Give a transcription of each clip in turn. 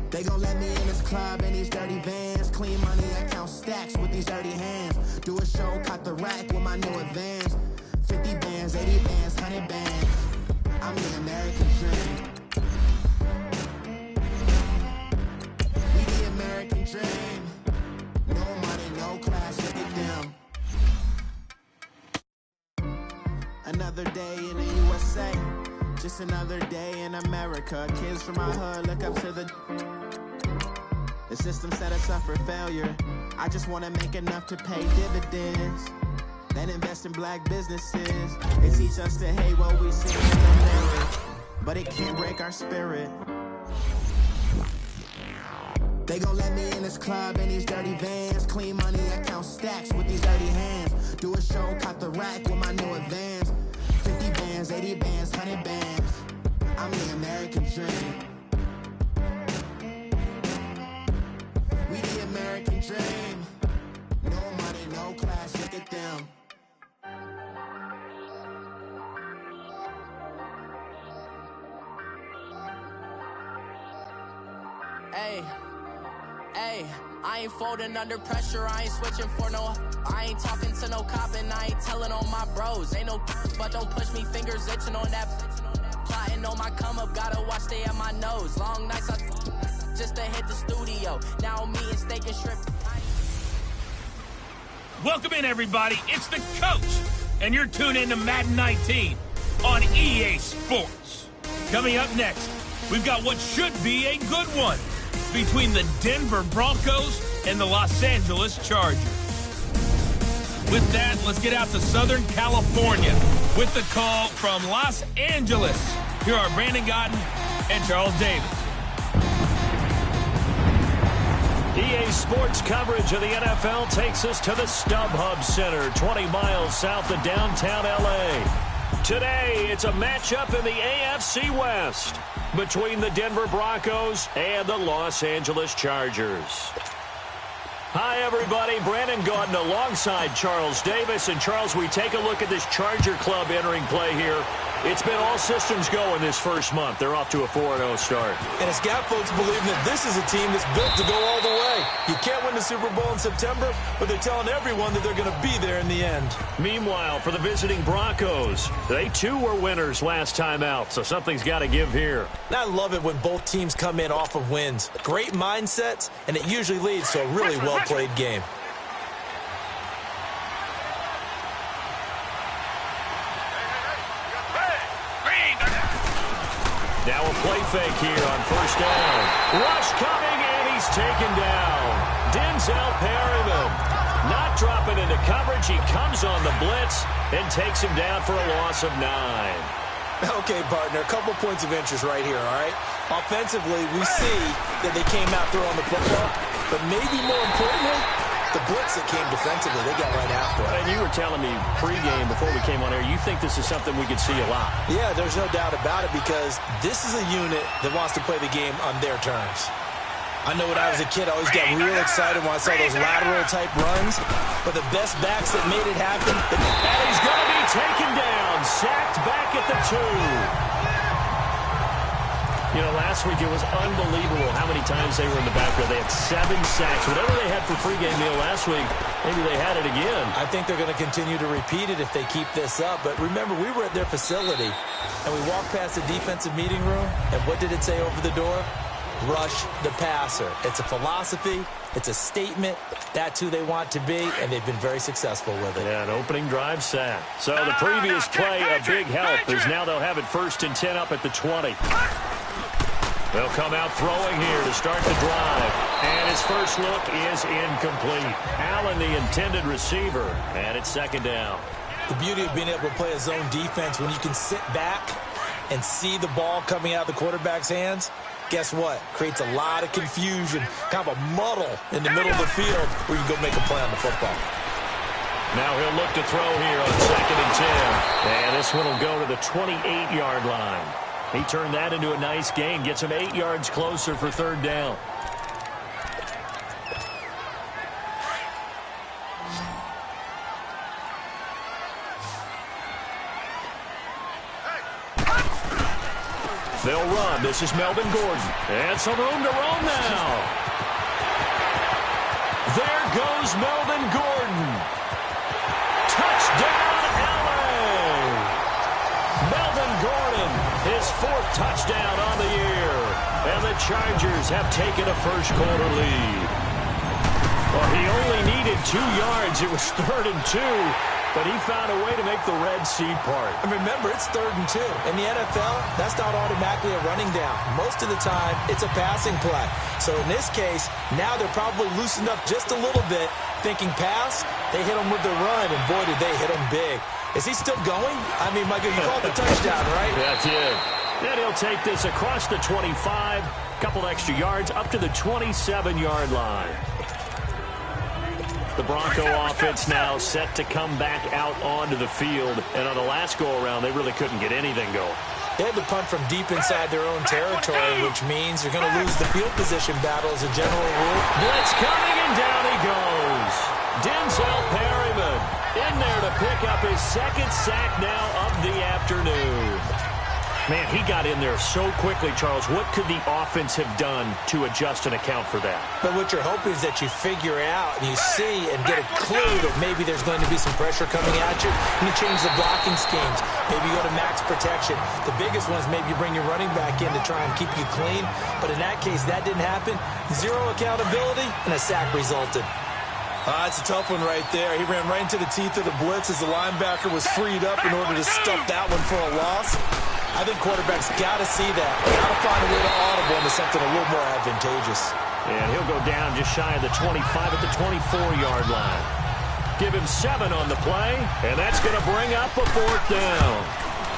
They gon' let me in this club in these dirty vans. Clean money, I count stacks with these dirty hands. Do a show, caught the rack with my new advance. 50 bands, 80 bands, 100 bands. I'm the American dream. We the American dream. No money, no class, look at them. Another day in the USA. Just another day in America. Kids from my hood look up to the system set us up for failure. I just want to make enough to pay dividends, then invest in black businesses. They teach us to hate what we see in the mirror, but it can't break our spirit. They gon' let me in this club in these dirty vans. Clean money, I count stacks with these dirty hands. Do a show, caught the rack with my new advance. 50 bands, 80 bands, 100 bands. I'm the American dream. We the American dream. No money, no class, look at them. Hey, I ain't folding under pressure, I ain't switching for no. I ain't talking to no cop and I ain't telling on my bros. Ain't no but don't push me, fingers itching on that. Plotting on my come up, gotta watch stay at my nose. Long nights I just to hit the studio. Now me and steak and shrimp. Welcome in, everybody. It's the coach, and you're tuned in to Madden 19 on EA Sports. Coming up next, we've got what should be a good one between the Denver Broncos and the Los Angeles Chargers. With that, let's get out to Southern California with the call from Los Angeles. Here are Brandon Gotten and Charles Davis. EA Sports coverage of the NFL takes us to the StubHub Center, 20 miles south of downtown L.A. Today, it's a matchup in the AFC West between the Denver Broncos and the Los Angeles Chargers. Hi, everybody. Brandon Gaudin alongside Charles Davis. And, Charles, we take a look at this Charger club entering play here. It's been all systems go in this first month. They're off to a 4-0 start. And it's got folks believing that this is a team that's built to go all the way. You can't win the Super Bowl in September, but they're telling everyone that they're going to be there in the end. Meanwhile, for the visiting Broncos, they too were winners last time out, so something's got to give here. I love it when both teams come in off of wins. Great mindsets, and it usually leads to a really well-played game. Now a play fake here on first down. Rush coming, and he's taken down. Denzel Perryman not dropping into coverage. He comes on the blitz and takes him down for a loss of 9. Okay, partner, a couple points of interest right here, all right? Offensively, we see that they came out throwing the football, but maybe more importantly, the blitz that came defensively, they got right after it. And you were telling me pregame before we came on air, you think this is something we could see a lot. Yeah, there's no doubt about it because this is a unit that wants to play the game on their terms. I know when I was a kid, I always got real excited when I saw those lateral-type runs, but the best backs that made it happen. And he's going to be taken down, sacked back at the 2. You know, last week it was unbelievable how many times they were in the backfield. They had 7 sacks. Whatever they had for pregame meal last week, maybe they had it again. I think they're going to continue to repeat it if they keep this up. But remember, we were at their facility, and we walked past the defensive meeting room, and what did it say over the door? Rush the passer. It's a philosophy. It's a statement. That's who they want to be, and they've been very successful with it. Yeah, an opening drive sack. So the previous play, a big help, is now they'll have it 1st and 10 up at the 20. They'll come out throwing here to start the drive. And his first look is incomplete. Allen, the intended receiver, and it's 2nd down. The beauty of being able to play a zone defense when you can sit back and see the ball coming out of the quarterback's hands, guess what? Creates a lot of confusion, kind of a muddle in the middle of the field where you can go make a play on the football. Now he'll look to throw here on 2nd and 10. And this one will go to the 28-yard line. He turned that into a nice gain, gets him 8 yards closer for 3rd down. They'll run. This is Melvin Gordon. And some room to roam now. There goes Melvin Gordon. Touchdown, LA! Melvin Gordon, his 4th touchdown on the year. And the Chargers have taken a first-quarter lead. Well, he only needed 2 yards. It was 3rd and 2. But he found a way to make the Red Sea part. And remember, it's 3rd and 2. In the NFL, that's not automatically a running down. Most of the time, it's a passing play. So in this case, now they're probably loosened up just a little bit, thinking pass. They hit him with the run, and boy, did they hit him big. Is he still going? I mean, Michael, you called the touchdown, right? That's it. Then he'll take this across the 25, couple extra yards, up to the 27-yard line. The Bronco offense now set to come back out onto the field. And on the last go-around, they really couldn't get anything going. They had to punt from deep inside their own territory, which means they're going to lose the field position battle as a general rule. Blitz coming, and down he goes. Denzel Perryman in there to pick up his 2nd sack now of the afternoon. Man, he got in there so quickly, Charles. What could the offense have done to adjust and account for that? But what you're hoping is that you figure out and you see and get a clue that maybe there's going to be some pressure coming at you, and you change the blocking schemes. Maybe you go to max protection. The biggest one is maybe you bring your running back in to try and keep you clean. But in that case, that didn't happen. 0 accountability, and a sack resulted. It's a tough one right there. He ran right into the teeth of the blitz as the linebacker was freed up in order to stuff that one for a loss. I think quarterbacks got to see that. Got to find a way to audible into something a little more advantageous. And he'll go down just shy of the 25 at the 24-yard line. Give him 7 on the play, and that's going to bring up a 4th down.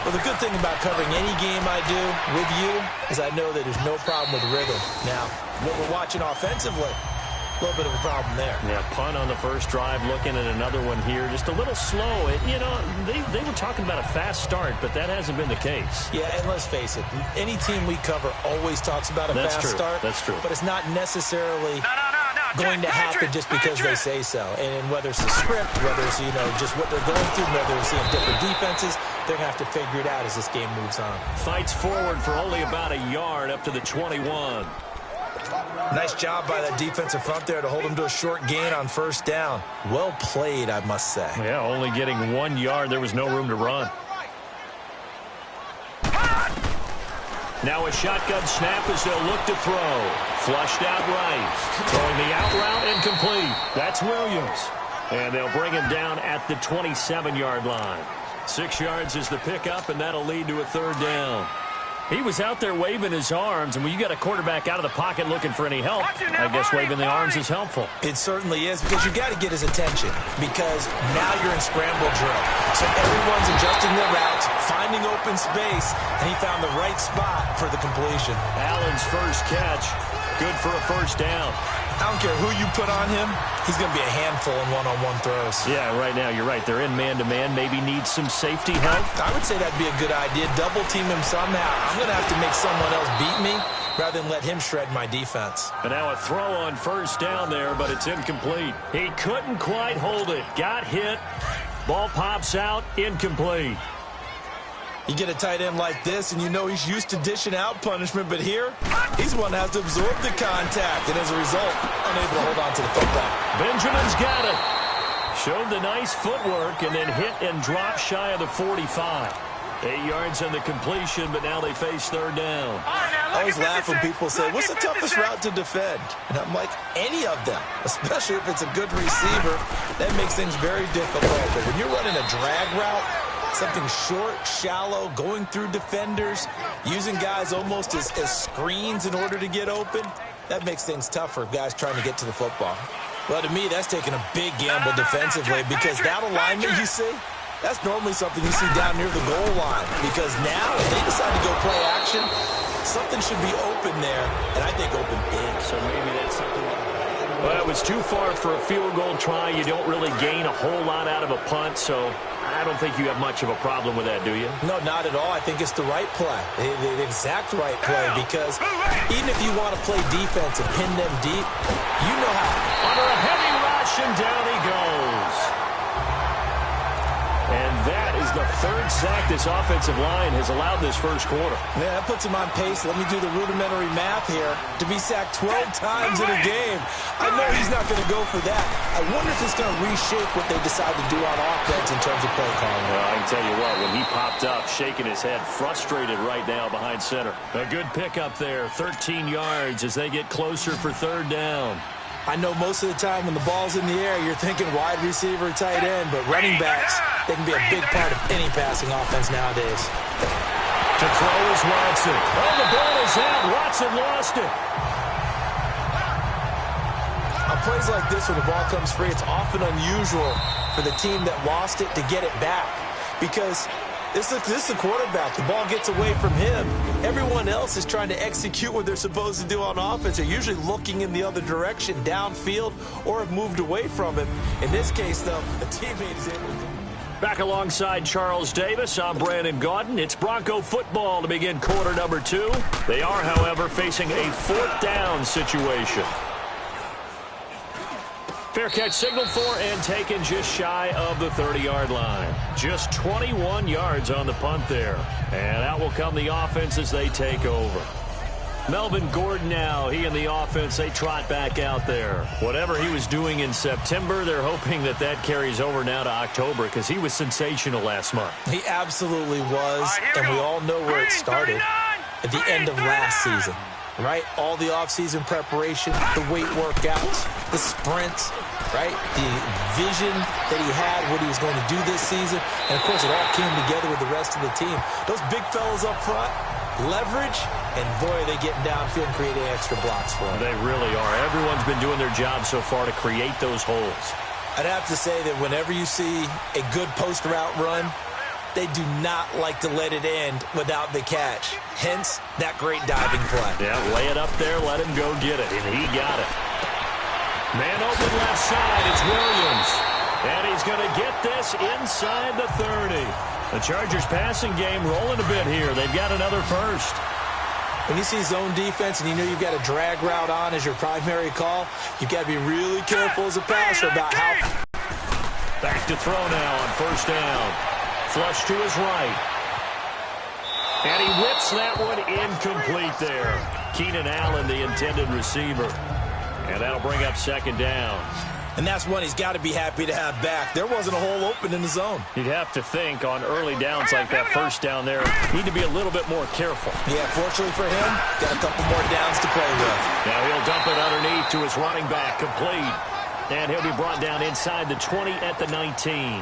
Well, the good thing about covering any game I do with you is I know that there's no problem with rhythm. Now, what we're watching offensively, a little bit of a problem there. Yeah, punt on the first drive, looking at another one here. Just a little slow. They were talking about a fast start, but that hasn't been the case. Yeah, and let's face it, any team we cover always talks about a fast start. That's true. But it's not necessarily going to happen just because they say so. And whether it's the script, whether it's, just what they're going through, whether it's seeing different defenses, they're going to have to figure it out as this game moves on. Fights forward for only about a yard up to the 21. Nice job by that defensive front there to hold him to a short gain on 1st down. Well played, I must say. Yeah, only getting 1 yard. There was no room to run. Now a shotgun snap as they'll look to throw. Flushed out right. Throwing the out route incomplete. That's Williams. And they'll bring him down at the 27-yard line. 6 yards is the pickup, and that'll lead to a 3rd down. He was out there waving his arms, and when you got a quarterback out of the pocket looking for any help, I guess waving the arms is helpful. It certainly is, because you got to get his attention, because now you're in scramble drill. So everyone's adjusting their routes, finding open space, and he found the right spot for the completion. Allen's first catch, good for a 1st down. I don't care who you put on him, he's going to be a handful in one-on-one throws. Yeah, right now, you're right. They're in man-to-man. Maybe need some safety help. I would say that'd be a good idea. Double-team him somehow. I'm going to have to make someone else beat me rather than let him shred my defense. And now a throw on 1st down there, but it's incomplete. He couldn't quite hold it. Got hit. Ball pops out. Incomplete. You get a tight end like this, and you know he's used to dishing out punishment, but here, he's one that has to absorb the contact, and as a result, unable to hold on to the football. Benjamin's got it. Showed the nice footwork, and then hit and drop shy of the 45. 8 yards on the completion, but now they face 3rd down. I always laugh when people say, what's the toughest route to defend? And I'm like, any of them, especially if it's a good receiver. That makes things very difficult. But when you're running a drag route, something short, shallow, going through defenders, using guys almost as screens in order to get open, that makes things tougher for guys trying to get to the football. Well, to me, that's taking a big gamble defensively, because that alignment you see, that's normally something you see down near the goal line, because now if they decide to go play action, something should be open there, and I think open big. So maybe that's something. Well, it was too far for a field goal try. You don't really gain a whole lot out of a punt, so I don't think you have much of a problem with that, do you? No, not at all. I think it's the right play, the exact right play, because even if you want to play defense and pin them deep, you know how. Under a heavy rush, and down he goes. And that is is the third sack this offensive line has allowed this first quarter. Yeah, that puts him on pace. Let me do the rudimentary math here. To be sacked 12 times in a game. I know he's not going to go for that. I wonder if it's going to reshape what they decide to do on offense in terms of play calling. Well, I can tell you what, when he popped up, shaking his head, frustrated right now behind center. A good pickup there, 13 yards as they get closer for third down. I know most of the time when the ball's in the air, you're thinking wide receiver, tight end, but running backs, they can be a big part of any passing offense nowadays. To throw is Watson. Oh, the ball is out. Watson lost it. On plays like this, when the ball comes free, it's often unusual for the team that lost it to get it back. Because this is the quarterback. The ball gets away from him. Everyone else is trying to execute what they're supposed to do on offense. They're usually looking in the other direction, downfield, or have moved away from him. In this case, though, the teammate is able to... Back alongside Charles Davis, I'm Brandon Gaudin. It's Bronco football to begin quarter number 2. They are, however, facing a fourth down situation. Fair catch signaled for and taken just shy of the 30-yard line. Just 21 yards on the punt there. And out will come the offense as they take over. Melvin Gordon now, he and the offense, they trot back out there. Whatever he was doing in September, they're hoping that that carries over now to October because he was sensational last month. He absolutely was, and we all know where it started at the end of last season, right? All the offseason preparation, the weight workouts, the sprints, right? The vision that he had, what he was going to do this season, and, of course, it all came together with the rest of the team. Those big fellas up front, leverage, and boy, are they getting downfield and creating extra blocks for them. They really are. Everyone's been doing their job so far to create those holes. I'd have to say that whenever you see a good post route run, they do not like to let it end without the catch. Hence, that great diving play. Yeah, lay it up there, let him go get it, and he got it. Man open left side, it's Williams. And he's going to get this inside the 30. The Chargers passing game rolling a bit here. They've got another first. When you see zone defense and you know you've got a drag route on as your primary call, you've got to be really careful as a passer about how... Back to throw now on first down. Flush to his right. And he whips that one incomplete there. Keenan Allen, the intended receiver. And that'll bring up second down. And that's one he's got to be happy to have back. There wasn't a hole open in the zone. You'd have to think on early downs like that first down there, need to be a little bit more careful. Yeah, fortunately for him, got a couple more downs to play with. Now he'll dump it underneath to his running back, complete. And he'll be brought down inside the 20 at the 19.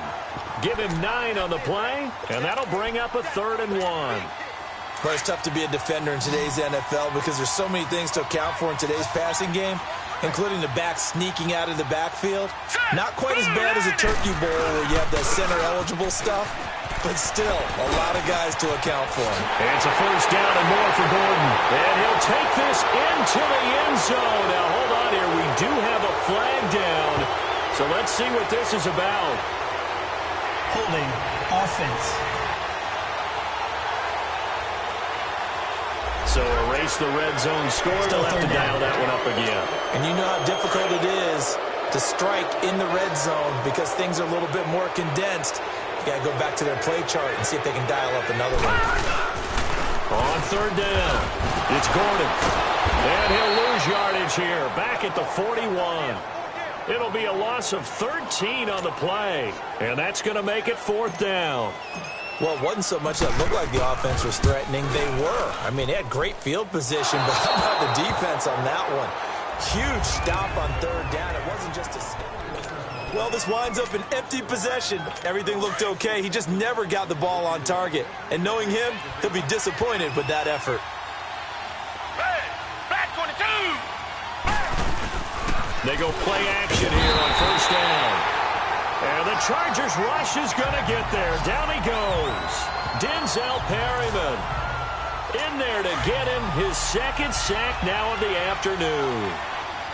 Give him 9 on the play, and that'll bring up a 3rd and 1. But it's tough to be a defender in today's NFL because there's so many things to account for in today's passing game, including the back sneaking out of the backfield. Not quite as bad as a turkey bowl where you have the center-eligible stuff, but still a lot of guys to account for. And it's a first down and more for Gordon. And he'll take this into the end zone. Now, hold on here. We do have a flag down, so let's see what this is about. Holding offense. So erase the red zone score. They'll have to dial that one up again. And you know how difficult it is to strike in the red zone because things are a little bit more condensed. You got to go back to their play chart and see if they can dial up another one. On third down, it's Gordon. And he'll lose yardage here, back at the 41. It'll be a loss of 13 on the play, and that's going to make it fourth down. Well, it wasn't so much that looked like the offense was threatening. They were. I mean, they had great field position, but how about the defense on that one? Huge stop on third down. It wasn't just a... Well, this winds up an empty possession. Everything looked okay. He just never got the ball on target. And knowing him, he'll be disappointed with that effort. Back 22! They go play action here on first down. And the Chargers rush is going to get there. Down he goes. Denzel Perryman in there to get him his second sack now of the afternoon.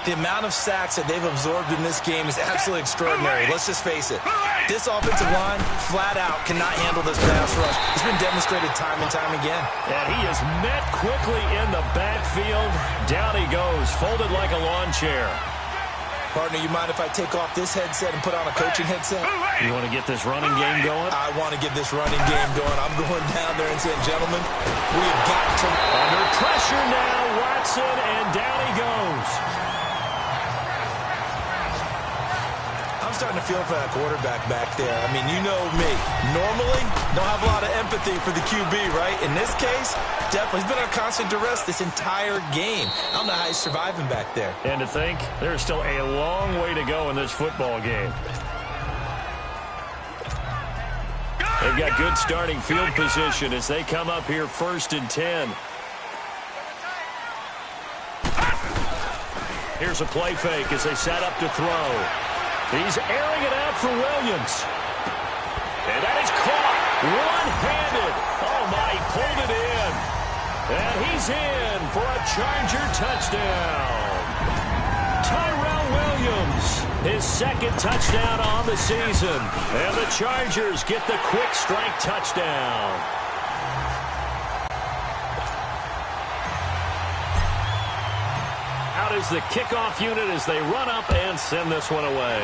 The amount of sacks that they've absorbed in this game is absolutely extraordinary. Let's just face it. This offensive line, flat out, cannot handle this pass rush. It's been demonstrated time and time again. And he is met quickly in the backfield. Down he goes, folded like a lawn chair. Partner, you mind if I take off this headset and put on a coaching headset? You want to get this running game going? I want to get this running game going. I'm going down there and saying, gentlemen, we have got to... Under pressure now, Watson, and down he goes. I'm starting to feel for that quarterback back there. I mean, you know me. Normally, don't have a lot of empathy for the QB, right? In this case, definitely. He's been on constant duress this entire game. I don't know how he's surviving back there. And to think, there's still a long way to go in this football game. They've got good starting field position as they come up here 1st and 10. Here's a play fake as they set up to throw. He's airing it out for Williams. And that is caught one-handed. Oh, my, he pulled it in. And he's in for a Charger touchdown. Tyrell Williams, his 2nd touchdown on the season. And the Chargers get the quick strike touchdown. Out is the kickoff unit as they run up and send this one away.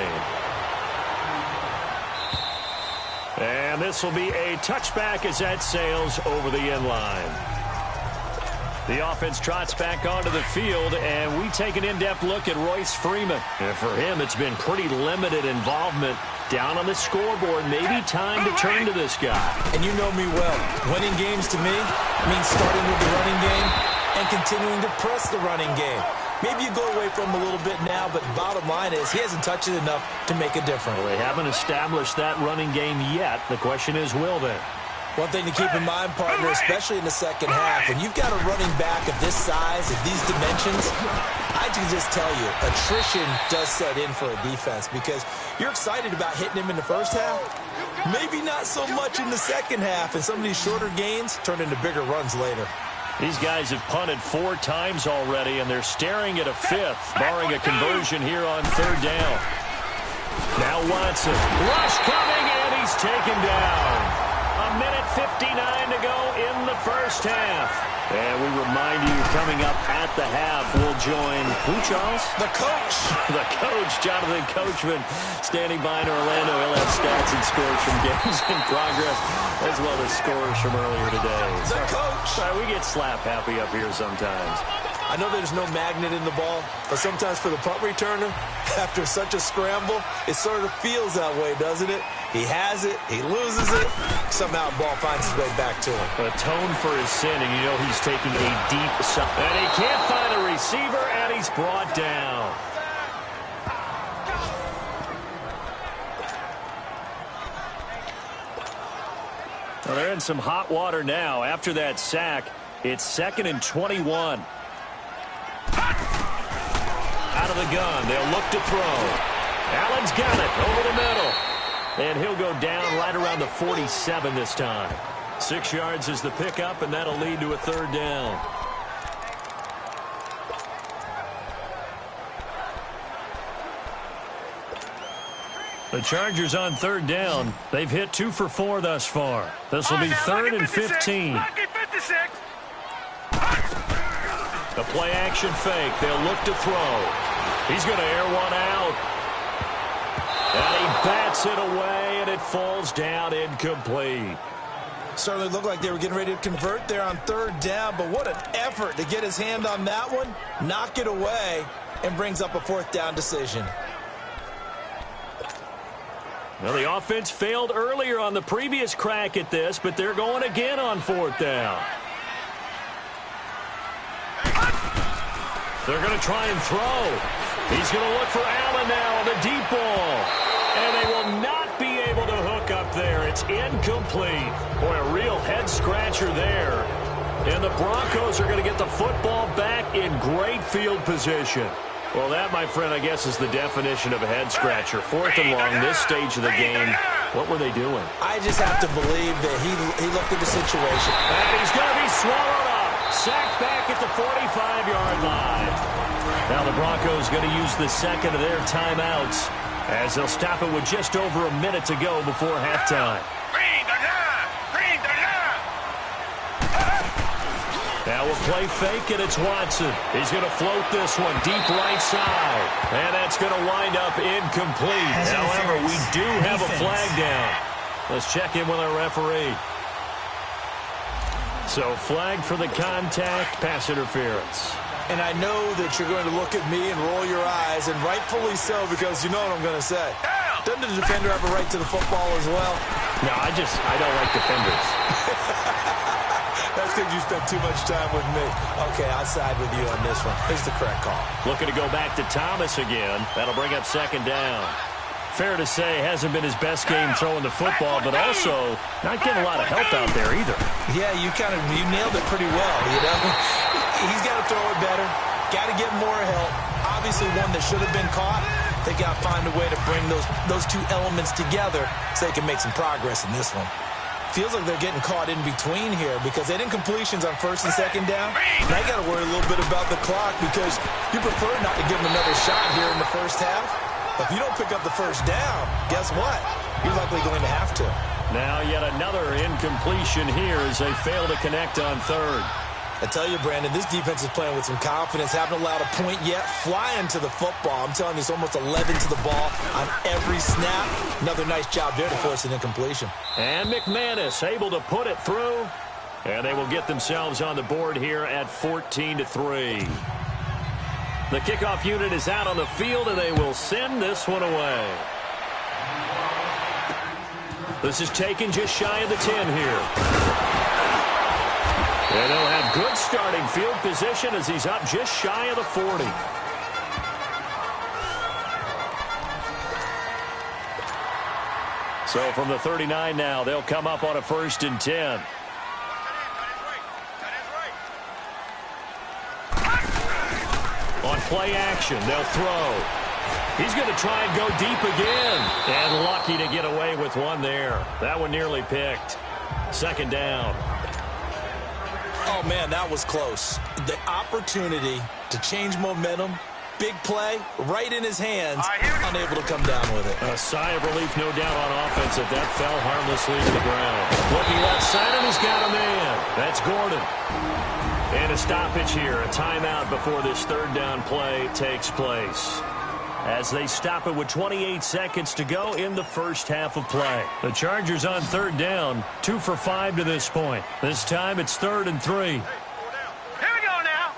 And this will be a touchback as that sails over the end line. The offense trots back onto the field, and we take an in-depth look at Royce Freeman. And for him, it's been pretty limited involvement down on the scoreboard. Maybe time to turn to this guy. And you know me well. Winning games to me means starting with the running game and continuing to press the running game. Maybe you go away from him a little bit now, but the bottom line is he hasn't touched it enough to make a difference. Well, they haven't established that running game yet. The question is, will they? One thing to keep in mind, partner, especially in the second half, when you've got a running back of this size, of these dimensions, I can just tell you, attrition does set in for a defense because you're excited about hitting him in the first half. Maybe not so much in the second half, and some of these shorter gains turn into bigger runs later. These guys have punted 4 times already, and they're staring at a 5th, barring a conversion here on 3rd down. Now Watson. Rush coming, and he's taken down. A minute 59 to go in the first half. And we remind you, coming up at the half, we'll join who, Charles? The coach. The coach, Jonathan Coachman, standing by in Orlando. He'll have stats and scores from games in progress, as well as scores from earlier today. The coach. Sorry, we get slap happy up here sometimes. I know there's no magnet in the ball, but sometimes for the punt returner, after such a scramble, it sort of feels that way, doesn't it? He has it, he loses it, somehow the ball finds its way back to him. Atone for his sin, and you know he's taking a deep shot. And he can't find a receiver, and he's brought down. Well, they're in some hot water now. After that sack, it's 2nd and 21. Out of the gun, they'll look to throw. Allen's got it over the middle. And he'll go down right around the 47 this time. 6 yards is the pickup, and that'll lead to a 3rd down. The Chargers on 3rd down. They've hit 2 for 4 thus far. This will be 3rd and 15. The play action fake. They'll look to throw. He's going to air one out. And he bats it away, and it falls down incomplete. Certainly looked like they were getting ready to convert there on 3rd down, but what an effort to get his hand on that one, knock it away, and brings up a 4th down decision. Well, the offense failed earlier on the previous crack at this, but they're going again on 4th down. They're going to try and throw. He's going to look for Allen now on the deep ball. And they will not be able to hook up there. It's incomplete. Boy, a real head-scratcher there. And the Broncos are going to get the football back in great field position. Well, that, my friend, I guess is the definition of a head-scratcher. 4th and long, this stage of the game. What were they doing? I just have to believe that he looked at the situation. And he's going to be swallowed up. Sacked back at the 45-yard line. Now the Broncos going to use the 2nd of their timeouts as they'll stop it with just over a minute to go before halftime. Now we'll play fake, and it's Watson. He's going to float this one deep right side. And that's going to wind up incomplete. However, we do have a flag down. Let's check in with our referee. So flag for the contact, pass interference. And I know that you're going to look at me and roll your eyes, and rightfully so, because you know what I'm going to say. Doesn't the defender have a right to the football as well? No, I don't like defenders. That's because you spent too much time with me. Okay, I'll side with you on this one. It's the correct call. Looking to go back to Thomas again. That'll bring up second down. Fair to say, hasn't been his best game throwing the football, but also not getting a lot of help out there either. Yeah, you nailed it pretty well, you know. He's got to throw it better. Got to get more help. Obviously one that should have been caught. They got to find a way to bring those two elements together so they can make some progress in this one. Feels like they're getting caught in between here because they didn't completions on first and second down. Now you got to worry a little bit about the clock because you prefer not to give them another shot here in the first half. If you don't pick up the first down, guess what? You're likely going to have to. Now yet another incompletion here as they fail to connect on third. I tell you, Brandon, this defense is playing with some confidence. Haven't allowed a point yet. Flying to the football. I'm telling you, it's almost 11 to the ball on every snap. Another nice job there to force an incompletion. And McManus able to put it through. And they will get themselves on the board here at 14-3. The kickoff unit is out on the field, and they will send this one away. This is taken just shy of the 10 here. And they'll have good starting field position as he's up just shy of the 40. So from the 39 now, they'll come up on a 1st and 10. On play action, they'll throw. He's going to try and go deep again. And lucky to get away with one there. That one nearly picked. Second down. Oh, man, that was close. The opportunity to change momentum, big play, right in his hands, unable to come down with it. A sigh of relief, no doubt, on offense that that fell harmlessly to the ground. Looking left side, and he's got a man. That's Gordon. And a stoppage here, a timeout before this third down play takes place. As they stop it with 28 seconds to go in the first half of play. The Chargers on third down, 2 for 5 to this point. This time it's 3rd and 3. Here we go now.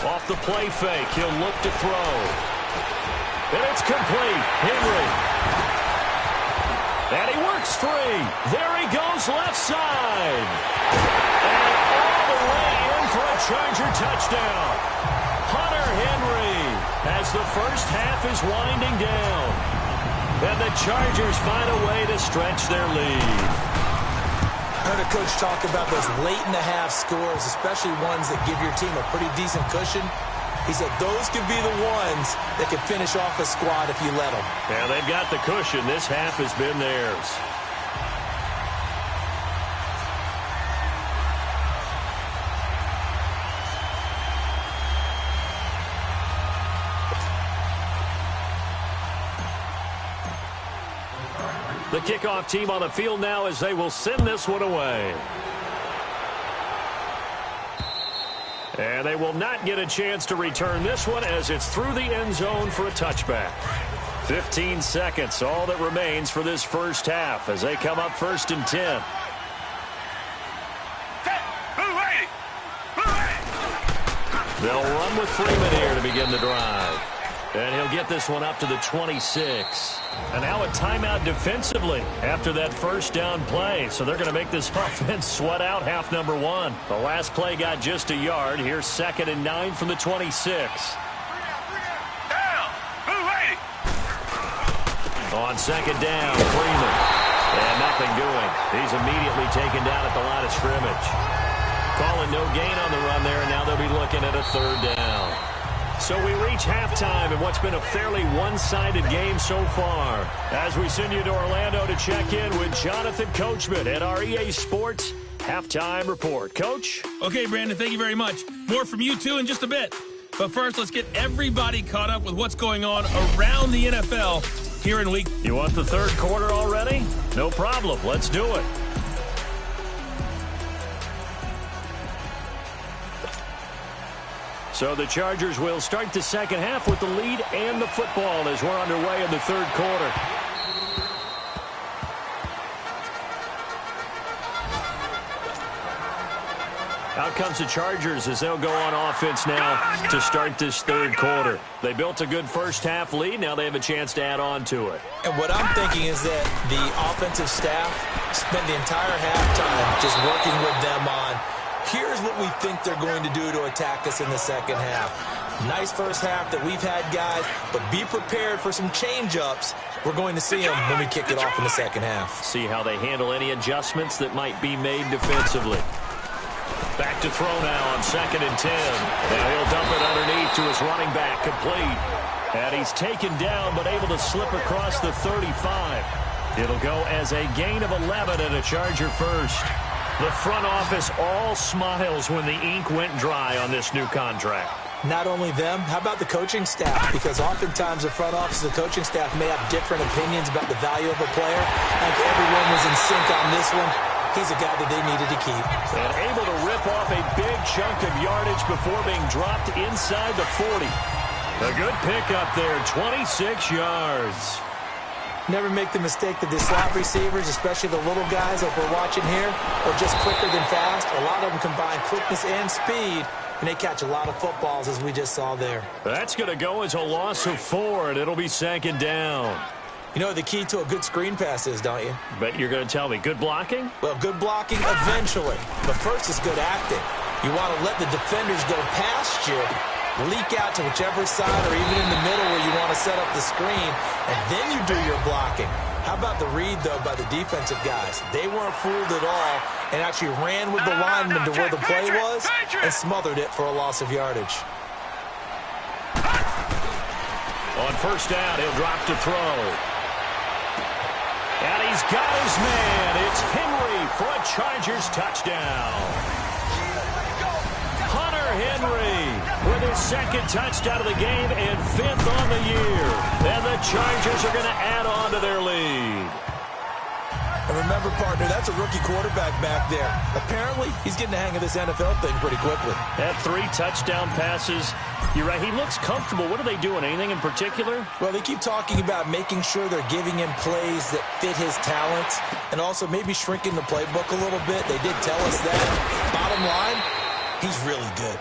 Off the play fake, he'll look to throw. And it's complete. Henry. And he works free. There he goes left side. And all the way in for a Charger touchdown. Hunter Henry as the first half is winding down. And the Chargers find a way to stretch their lead. Heard a coach talk about those late-in-the-half scores, especially ones that give your team a pretty decent cushion. He said those could be the ones that could finish off a squad if you let them. Yeah, they've got the cushion. This half has been theirs. The kickoff team on the field now as they will send this one away. And they will not get a chance to return this one as it's through the end zone for a touchback. 15 seconds, all that remains for this first half as they come up 1st and 10. They'll run with Freeman here to begin the drive. And he'll get this one up to the 26. And now a timeout defensively after that first down play. So they're going to make this offense sweat out half number 1. The last play got just a yard. Here's 2nd and 9 from the 26. On 2nd down, Freeman. And nothing doing. He's immediately taken down at the line of scrimmage. Calling no gain on the run there, and now they'll be looking at a 3rd down. So we reach halftime in what's been a fairly one-sided game so far. As we send you to Orlando to check in with Jonathan Coachman at our EA Sports Halftime Report. Coach? Okay, Brandon, thank you very much. More from you, too, in just a bit. But first, let's get everybody caught up with what's going on around the NFL here in week. You want the 3rd quarter already? No problem. Let's do it. So the Chargers will start the second half with the lead and the football as we're underway in the third quarter. Out comes the Chargers as they'll go on offense now to start this third quarter. They built a good first half lead. Now they have a chance to add on to it. And what I'm thinking is that the offensive staff spent the entire halftime just working with them on, here's what we think they're going to do to attack us in the second half. Nice first half that we've had, guys, but be prepared for some change-ups. We're going to see them when we kick it off in the second half. See how they handle any adjustments that might be made defensively. Back to throw now on 2nd and 10. Now he'll dump it underneath to his running back, complete. And he's taken down but able to slip across the 35. It'll go as a gain of 11 and a Charger first. The front office all smiles when the ink went dry on this new contract. Not only them, how about the coaching staff? Because oftentimes the front office and the coaching staff may have different opinions about the value of a player. I think everyone was in sync on this one. He's a guy that they needed to keep. And able to rip off a big chunk of yardage before being dropped inside the 40. A good pickup there, 26 yards. Never make the mistake that the slot receivers, especially the little guys like we're watching here, are just quicker than fast. A lot of them combine quickness and speed, and they catch a lot of footballs, as we just saw there. That's going to go as a loss of 4, and it'll be 2nd down. You know what the key to a good screen pass is, don't you? Bet you're going to tell me. Good blocking? Well, good blocking eventually. But first is good acting. You want to let the defenders go past you, leak out to whichever side or even in the middle where you want to set up the screen, and then you do your blocking. How about the read, though, by the defensive guys? They weren't fooled at all and actually ran with the lineman to where the play was and smothered it for a loss of yardage. On first down, he'll drop to throw. And he's got his man. It's Henry for a Chargers touchdown. Hunter Henry with his 2nd touchdown of the game and 5th on the year. And the Chargers are going to add on to their lead. And remember, partner, that's a rookie quarterback back there. Apparently, he's getting the hang of this NFL thing pretty quickly. Had 3 touchdown passes. You're right, he looks comfortable. What are they doing? Anything in particular? Well, they keep talking about making sure they're giving him plays that fit his talents and also maybe shrinking the playbook a little bit. They did tell us that. Bottom line, he's really good.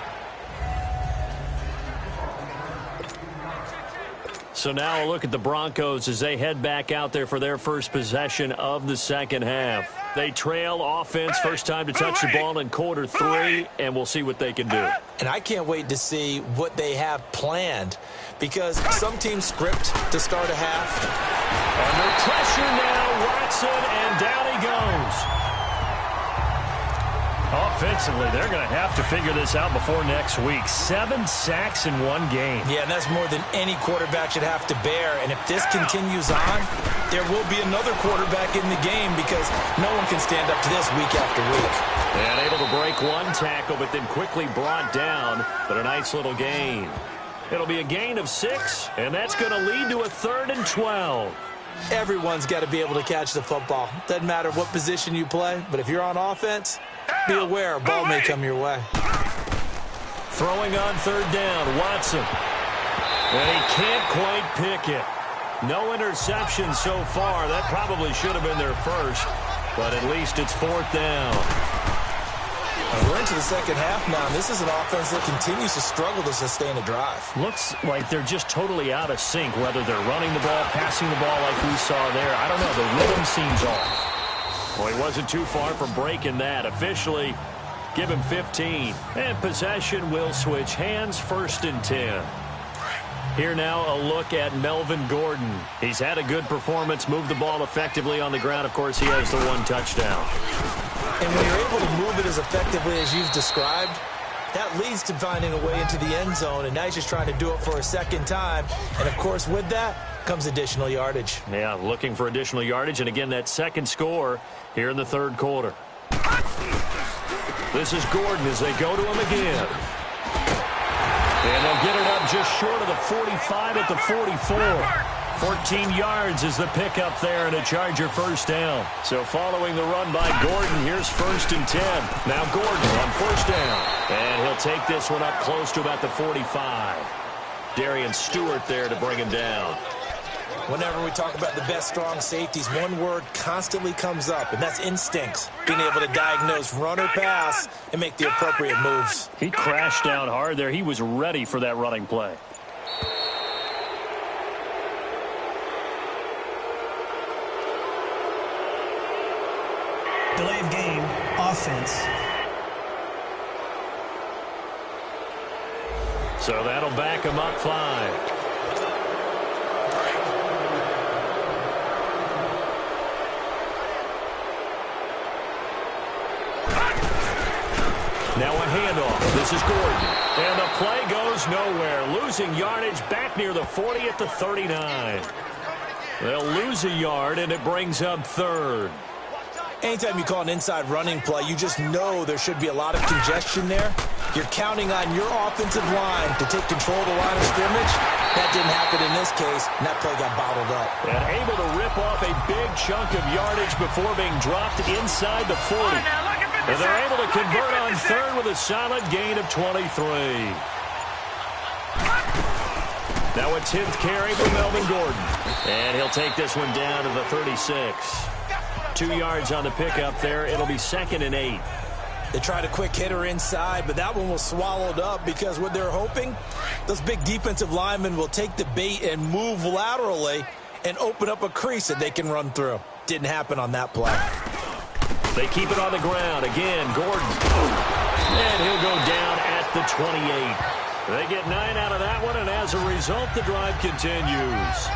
So now a look at the Broncos as they head back out there for their first possession of the second half. They trail offense, first time to touch the ball in quarter 3, and we'll see what they can do. And I can't wait to see what they have planned because some teams script to start a half. Under pressure now, Watson, and down he goes. Offensively, they're going to have to figure this out before next week. 7 sacks in 1 game. Yeah, and that's more than any quarterback should have to bear. And if this continues on, there will be another quarterback in the game because no one can stand up to this week after week. And able to break 1 tackle, but then quickly brought down. But a nice little gain. It'll be a gain of 6, and that's going to lead to a 3rd and 12. Everyone's got to be able to catch the football. Doesn't matter what position you play, but if you're on offense, be aware a ball may come your way. Throwing on 3rd down, Watson. And he can't quite pick it. No interception so far. That probably should have been their first, but at least it's 4th down. We're into the second half now, and this is an offense that continues to struggle to sustain a drive. Looks like they're just totally out of sync, whether they're running the ball, passing the ball like we saw there. I don't know. The rhythm seems off. Well, he wasn't too far from breaking that. Officially, give him 15. And possession will switch hands, 1st and 10. Here now a look at Melvin Gordon. He's had a good performance, moved the ball effectively on the ground. Of course, he has the 1 touchdown. And when you're able to move it as effectively as you've described, that leads to finding a way into the end zone, and now he's just trying to do it for a 2nd time. And, of course, with that comes additional yardage. Yeah, looking for additional yardage, and again, that 2nd score here in the 3rd quarter. This is Gordon as they go to him again. And they'll get it up just short of the 45 at the 44. 14 yards is the pickup there and a Charger first down. So following the run by Gordon, here's 1st and 10. Now Gordon on first down. And he'll take this one up close to about the 45. Darian Stewart there to bring him down. Whenever we talk about the best strong safeties, one word constantly comes up, and that's instincts. Being able to diagnose run or pass and make the appropriate moves. He crashed down hard there. He was ready for that running play. Delay of game, offense. So that'll back him up 5. Now a handoff. This is Gordon. And the play goes nowhere. Losing yardage back near the 40 at the 39. They'll lose a yard, and it brings up 3rd. Anytime you call an inside running play, you just know there should be a lot of congestion there. You're counting on your offensive line to take control of the line of scrimmage. That didn't happen in this case, and that play got bottled up. And able to rip off a big chunk of yardage before being dropped inside the 40. And they're able to convert on 3rd with a solid gain of 23. Now a 10th carry for Melvin Gordon. And he'll take this one down to the 36. 2 yards on the pickup there. It'll be 2nd and 8. They tried a quick hitter inside, but that one was swallowed up because what they're hoping, those big defensive linemen will take the bait and move laterally and open up a crease that they can run through. Didn't happen on that play. They keep it on the ground. Again, Gordon. And he'll go down at the 28. They get 9 out of that one, and as a result, the drive continues.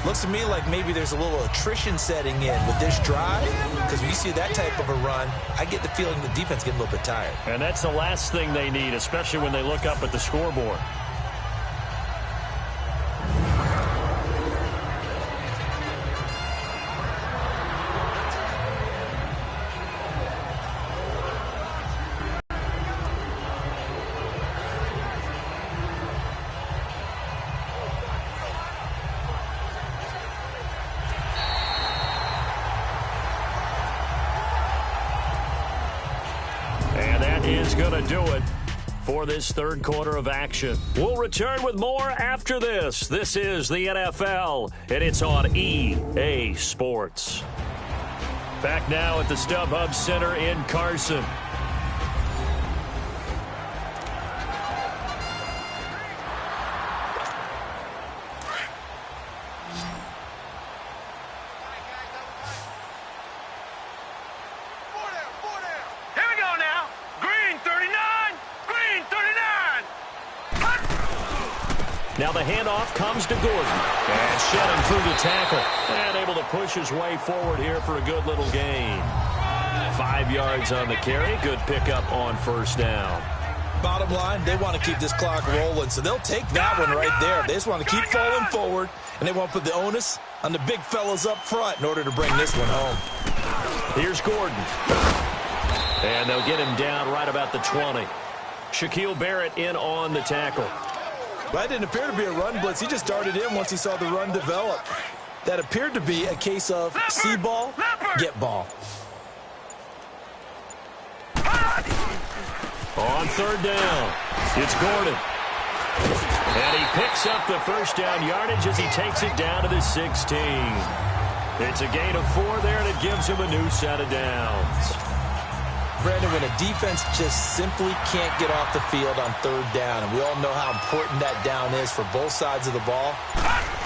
Looks to me like maybe there's a little attrition setting in with this drive, because when you see that type of a run, I get the feeling the defense getting a little bit tired. And that's the last thing they need, especially when they look up at the scoreboard. Is going to do it for this 3rd quarter of action. We'll return with more after this. This is the NFL, and it's on EA Sports. Back now at the StubHub Center in Carson. Now the handoff comes to Gordon. And shedding through the tackle. And able to push his way forward here for a good little gain. 5 yards on the carry. Good pickup on 1st down. Bottom line, they want to keep this clock rolling, so they'll take that one right there. They just want to keep falling forward, and they want to put the onus on the big fellas up front in order to bring this one home. Here's Gordon. And they'll get him down right about the 20. Shaquille Barrett in on the tackle. That didn't appear to be a run blitz. He just darted in once he saw the run develop. That appeared to be a case of see ball, get ball. On 3rd down, it's Gordon. And he picks up the 1st down yardage as he takes it down to the 16. It's a gain of 4 there, and it gives him a new set of downs. Brandon, when a defense just simply can't get off the field on 3rd down, and we all know how important that down is for both sides of the ball,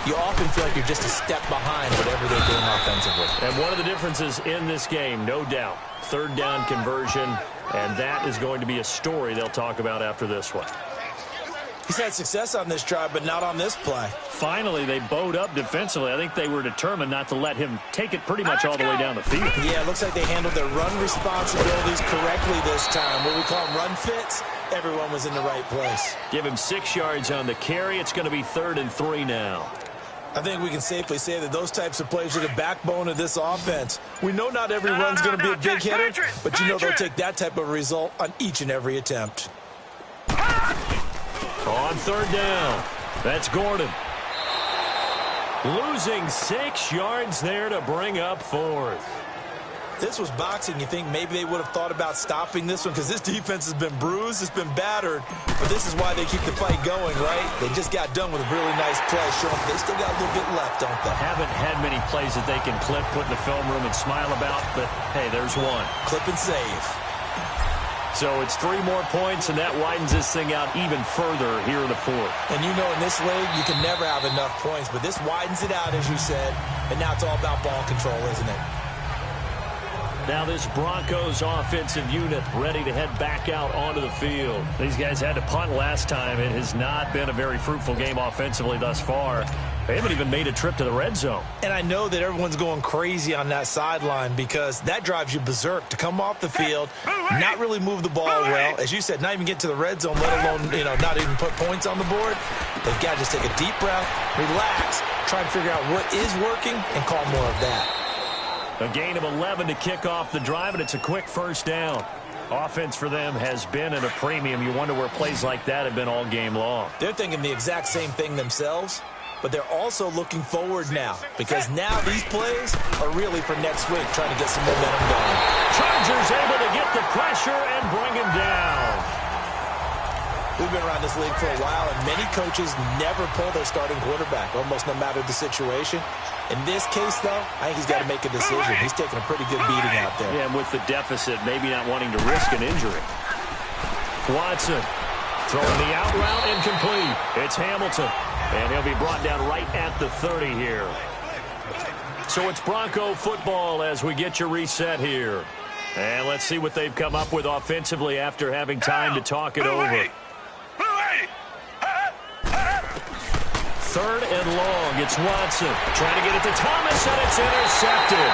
you often feel like you're just a step behind whatever they're doing offensively. And one of the differences in this game, no doubt, 3rd down conversion, and that is going to be a story they'll talk about after this one. He's had success on this drive, but not on this play. Finally, they bowed up defensively. I think they were determined not to let him take it pretty much all the way down the field. Yeah, it looks like they handled their run responsibilities correctly this time. What we call them run fits, everyone was in the right place. Give him 6 yards on the carry. It's going to be 3rd and 3 now. I think we can safely say that those types of plays are the backbone of this offense. We know not every run's going to be a big hitter, but you know they'll take that type of result on each and every attempt. On 3rd down, that's Gordon. Losing 6 yards there to bring up 4th. If this was boxing, you think maybe they would have thought about stopping this one because this defense has been bruised, it's been battered, but this is why they keep the fight going, right? They just got done with a really nice play, showing they still got a little bit left, don't they? Haven't had many plays that they can clip, put in the film room and smile about, but hey, there's one. Clip and save. So it's 3 more points, and that widens this thing out even further here in the 4th. And you know in this league, you can never have enough points, but this widens it out, as you said, and now it's all about ball control, isn't it? Now this Broncos offensive unit ready to head back out onto the field. These guys had to punt last time. It has not been a very fruitful game offensively thus far. They haven't even made a trip to the red zone. And I know that everyone's going crazy on that sideline because that drives you berserk to come off the field, not really move the ball well. As you said, not even get to the red zone, let alone, not even put points on the board. They've got to just take a deep breath, relax, try and figure out what is working and call more of that. A gain of 11 to kick off the drive, and it's a quick first down. Offense for them has been at a premium. You wonder where plays like that have been all game long. They're thinking the exact same thing themselves, but they're also looking forward now because now these plays are really for next week, trying to get some momentum going. Chargers able to get the pressure and bring him down. We've been around this league for a while, and many coaches never pull their starting quarterback, almost no matter the situation. In this case, though, I think he's got to make a decision. He's taking a pretty good beating out there. Yeah, and with the deficit, maybe not wanting to risk an injury. Watson throwing the out route incomplete. It's Hamilton, and he'll be brought down right at the 30 here. So it's Bronco football as we get you reset here. And let's see what they've come up with offensively after having time to talk it over. 3rd and long. It's Watson trying to get it to Thomas, and it's intercepted.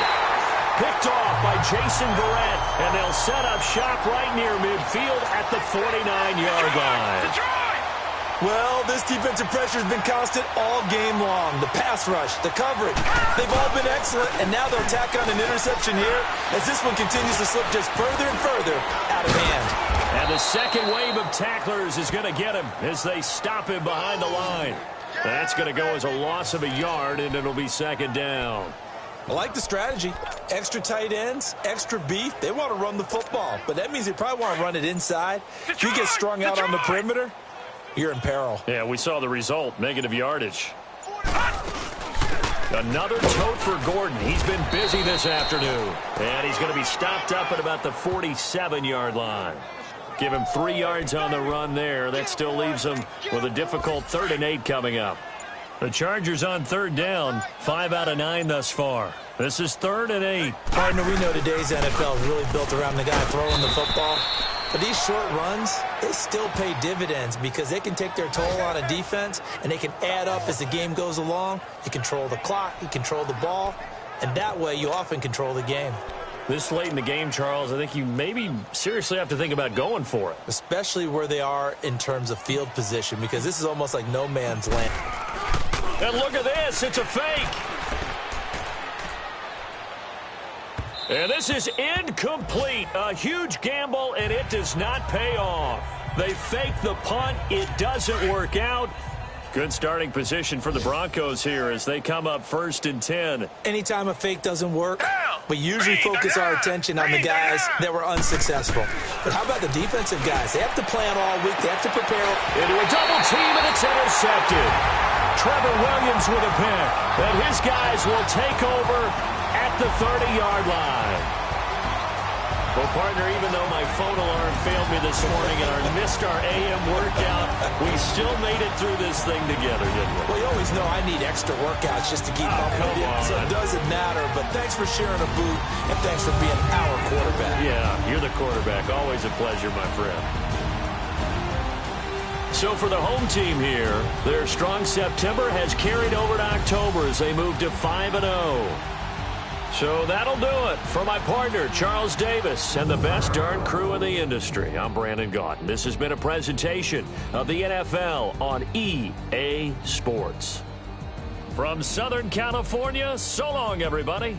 Picked off by Jason Verrett, and they'll set up shop right near midfield at the 49-yard line. Well, this defensive pressure has been constant all game long. The pass rush, the coverage, they've all been excellent, and now they'll tack on an interception here as this one continues to slip just further and further out of hand. And the second wave of tacklers is going to get him as they stop him behind the line. That's going to go as a loss of a yard, and it'll be 2nd down. I like the strategy. Extra tight ends, extra beef. They want to run the football, but that means they probably want to run it inside. If you get strung out on the perimeter, you're in peril. Yeah, we saw the result, negative yardage. Another tote for Gordon. He's been busy this afternoon, and he's going to be stopped up at about the 47-yard line. Give him 3 yards on the run there. That still leaves him with a difficult 3rd and 8 coming up. The Chargers on 3rd down, 5 out of 9 thus far. This is 3rd and 8. Partner, we know today's NFL is really built around the guy throwing the football. But these short runs, they still pay dividends because they can take their toll on a defense, and they can add up as the game goes along. You control the clock, you control the ball, and that way you often control the game. This late in the game, Charles, I think you maybe seriously have to think about going for it. Especially where they are in terms of field position, because this is almost like no man's land. And look at this. It's a fake. And this is incomplete. A huge gamble, and it does not pay off. They fake the punt. It doesn't work out. Good starting position for the Broncos here as they come up 1st and 10. Anytime a fake doesn't work, we usually focus our attention on the guys that were unsuccessful. But how about the defensive guys? They have to plan all week. They have to prepare. Into a double team, and it's intercepted. Trevor Williams with a pick. And his guys will take over at the 30-yard line. Well, partner, even though my phone alarm failed me this morning and I missed our AM workout, we still made it through this thing together, didn't we? Well, you always know I need extra workouts just to keep up with you, so it doesn't matter. But thanks for sharing a boot, and thanks for being our quarterback. Yeah, you're the quarterback. Always a pleasure, my friend. So for the home team here, their strong September has carried over to October as they move to 5-0. So that'll do it for my partner, Charles Davis, and the best darn crew in the industry. I'm Brandon Gaudin. This has been a presentation of the NFL on EA Sports. From Southern California, so long, everybody.